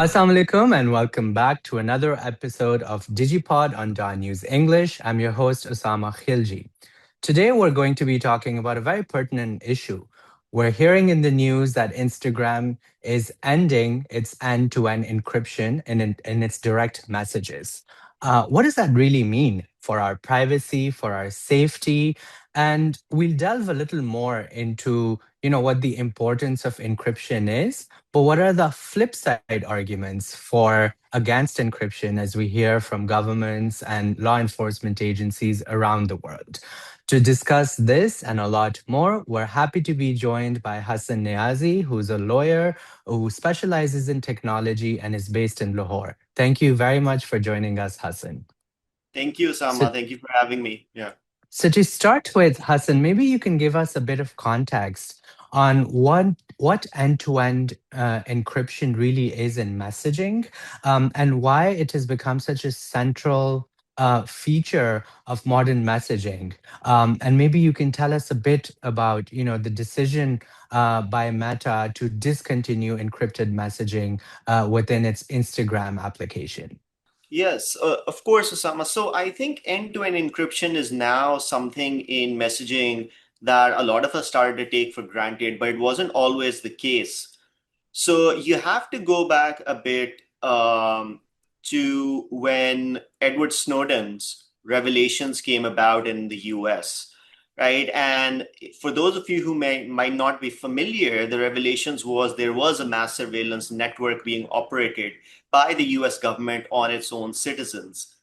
Assalamu alaikum and welcome back to another episode of Digipod on DawnNews English. I'm your host, Usama Khilji. Today, we're going to be talking about a very pertinent issue. We're hearing in the news that Instagram is ending its end to end encryption in its direct messages. What does that really mean for our privacy, for our safety? And we'll delve a little more into what the importance of encryption is, but what are the flip side arguments for against encryption as we hear from governments and law enforcement agencies around the world? To discuss this and a lot more, we're happy to be joined by Hassan Niazi, who's a lawyer who specializes in technology and is based in Lahore. Thank you very much for joining us, Hassan. Thank you, So, Sama. Thank you for having me. Yeah. so to start with, Hassan, maybe you can give us a bit of context on what end-to-end encryption really is in messaging, and why it has become such a central feature of modern messaging. And maybe you can tell us a bit about, the decision by Meta to discontinue encrypted messaging within its Instagram application. Yes, of course, Osama. So I think end-to-end encryption is now something in messaging that a lot of us started to take for granted, but it wasn't always the case. So you have to go back a bit to when Edward Snowden's revelations came about in the US, right? And for those of you who might not be familiar, the revelations was there was a mass surveillance network being operated by the US government on its own citizens.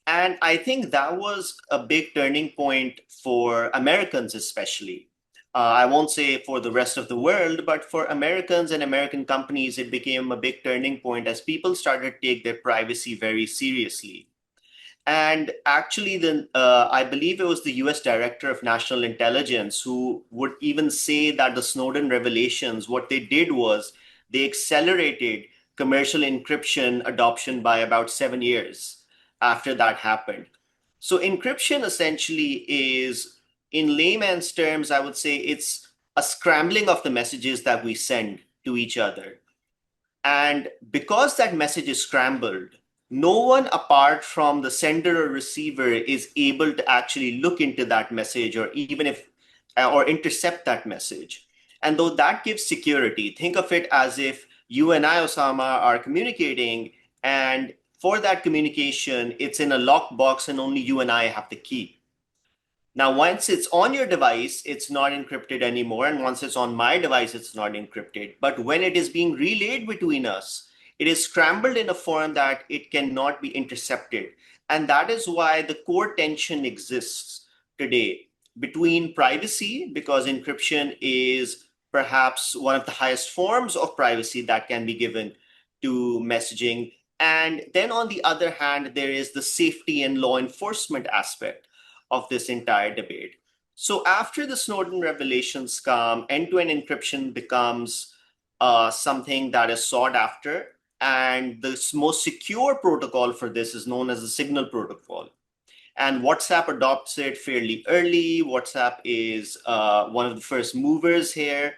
And I think that was a big turning point for Americans, especially. I won't say for the rest of the world, but for Americans and American companies, it became a big turning point as people started to take their privacy very seriously. And actually, then I believe it was the US Director of National Intelligence who would even say that the Snowden revelations, what they did was they accelerated commercial encryption adoption by about 7 years after that happened. So, encryption essentially is, in layman's terms, I would say it's a scrambling of the messages that we send to each other. And because that message is scrambled, no one apart from the sender or receiver is able to actually look into that message or even if or intercept that message. And though that gives security, think of it as if you and I, Osama, are communicating, and for that communication, it's in a locked box and only you and I have the key. Now, once it's on your device, it's not encrypted anymore. And once it's on my device, it's not encrypted. But when it is being relayed between us, it is scrambled in a form that it cannot be intercepted. And that is why the core tension exists today between privacy, because encryption is perhaps one of the highest forms of privacy that can be given to messaging. And then on the other hand, there is the safety and law enforcement aspect of this entire debate. So after the Snowden revelations come, end-to-end encryption becomes something that is sought after. And the most secure protocol for this is known as the Signal Protocol. And WhatsApp adopts it fairly early. WhatsApp is one of the first movers here.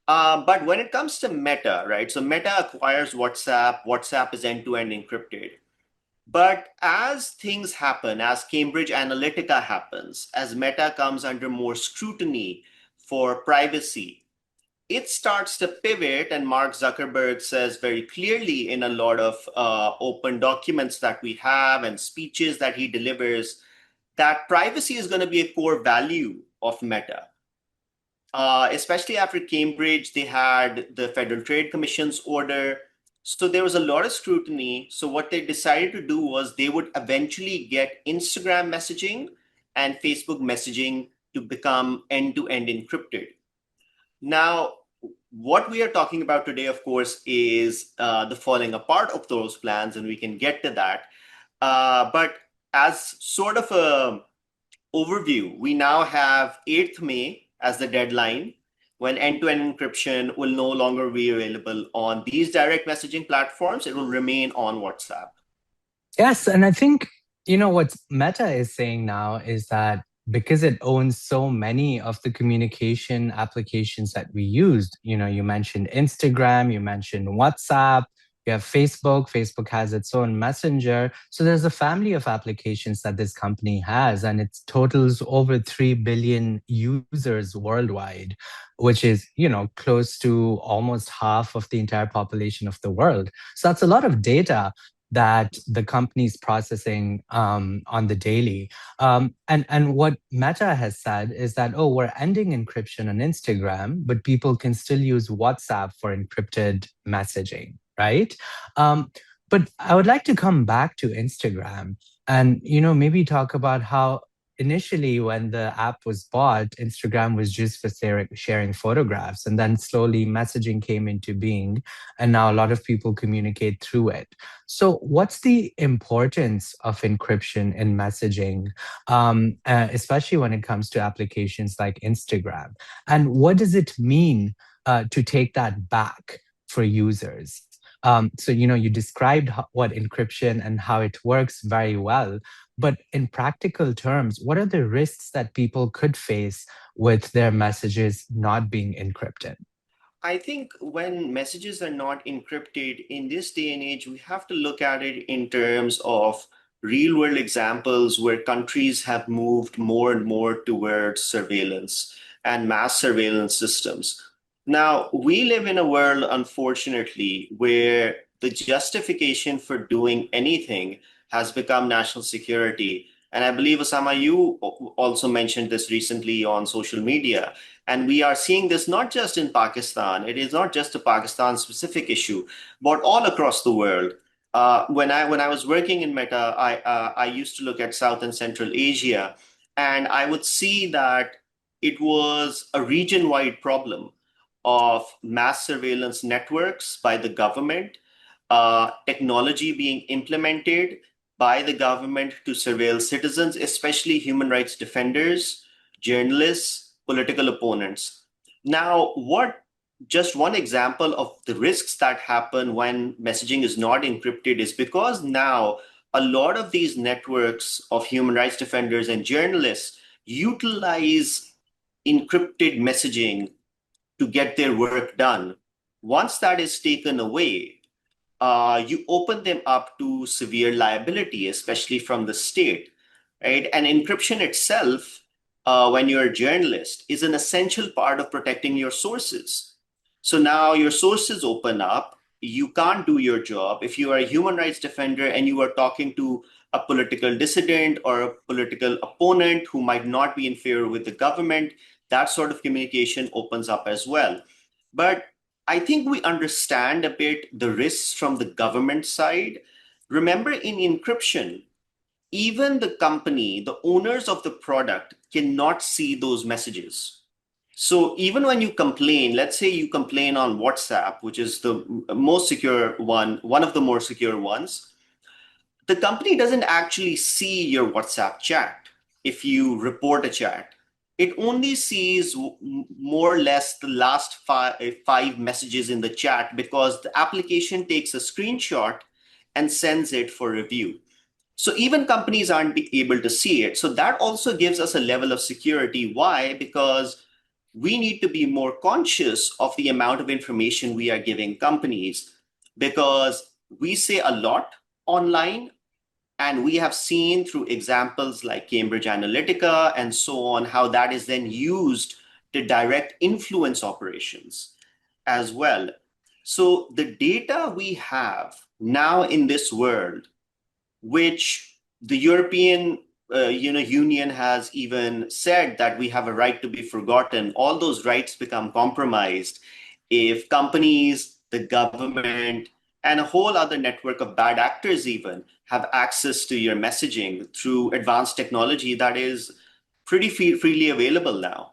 But when it comes to Meta, right? So Meta acquires WhatsApp. WhatsApp is end-to-end encrypted. But as things happen, as Cambridge Analytica happens, as Meta comes under more scrutiny for privacy, it starts to pivot. And Mark Zuckerberg says very clearly in a lot of open documents that we have and speeches that he delivers that privacy is going to be a core value of Meta. Especially after Cambridge, they had the Federal Trade Commission's order. So there was a lot of scrutiny. So what they decided to do was they would eventually get Instagram messaging and Facebook messaging to become end-to-end encrypted. Now, what we are talking about today, of course, is the falling apart of those plans, and we can get to that. But as sort of a overview, we now have 8th May as the deadline when end-to-end encryption will no longer be available on these direct messaging platforms. It will remain on WhatsApp. Yes, and I think, what Meta is saying now is that because it owns so many of the communication applications that we used, you mentioned Instagram, you mentioned WhatsApp, You have Facebook. Facebook has its own messenger. So there's a family of applications that this company has, and it totals over 3 billion users worldwide, which is, close to almost half of the entire population of the world. So that's a lot of data that the company's processing on the daily. And what Meta has said is that, oh, we're ending encryption on Instagram, but people can still use WhatsApp for encrypted messaging, right? Um, but I would like to come back to Instagram and, maybe talk about how initially when the app was bought, Instagram was just for sharing photographs, and then slowly messaging came into being, and now a lot of people communicate through it. So, what's the importance of encryption in messaging, especially when it comes to applications like Instagram? And what does it mean to take that back for users? So, you described what encryption and how it works very well. But in practical terms, what are the risks that people could face with their messages not being encrypted? I think when messages are not encrypted in this day and age, we have to look at it in terms of real world examples where countries have moved more and more towards surveillance and mass surveillance systems. Now, we live in a world, unfortunately, where the justification for doing anything has become national security. And I believe, Osama, you also mentioned this recently on social media. And we are seeing this not just in Pakistan. It is not just a Pakistan specific issue, but all across the world. When I was working in Meta, I used to look at South and Central Asia, and I would see that it was a region-wide problem of mass surveillance networks by the government, technology being implemented by the government to surveil citizens, especially human rights defenders, journalists, political opponents. Now, what just one example of the risks that happen when messaging is not encrypted is because now a lot of these networks of human rights defenders and journalists utilize encrypted messaging to get their work done. Once that is taken away, you open them up to severe liability, especially from the state, right? And encryption itself, when you're a journalist, is an essential part of protecting your sources. So now your sources open up. You can't do your job. If you are a human rights defender and you are talking to a political dissident or a political opponent who might not be in favor with the government, that sort of communication opens up as well. But I think we understand a bit the risks from the government side. Remember, in encryption, even the company, the owners of the product cannot see those messages. So even when you complain, let's say you complain on WhatsApp, which is the most secure one of the more secure ones, the company doesn't actually see your WhatsApp chat if you report a chat. It only sees more or less the last five messages in the chat because the application takes a screenshot and sends it for review. So even companies aren't able to see it. So that also gives us a level of security. Why? Because we need to be more conscious of the amount of information we are giving companies because we say a lot online, and we have seen through examples like Cambridge Analytica and so on, how that is then used to direct influence operations as well. So the data we have now in this world, which the European Union has even said that we have a right to be forgotten, all those rights become compromised if companies, the government, and a whole other network of bad actors even have access to your messaging through advanced technology that is pretty freely available now.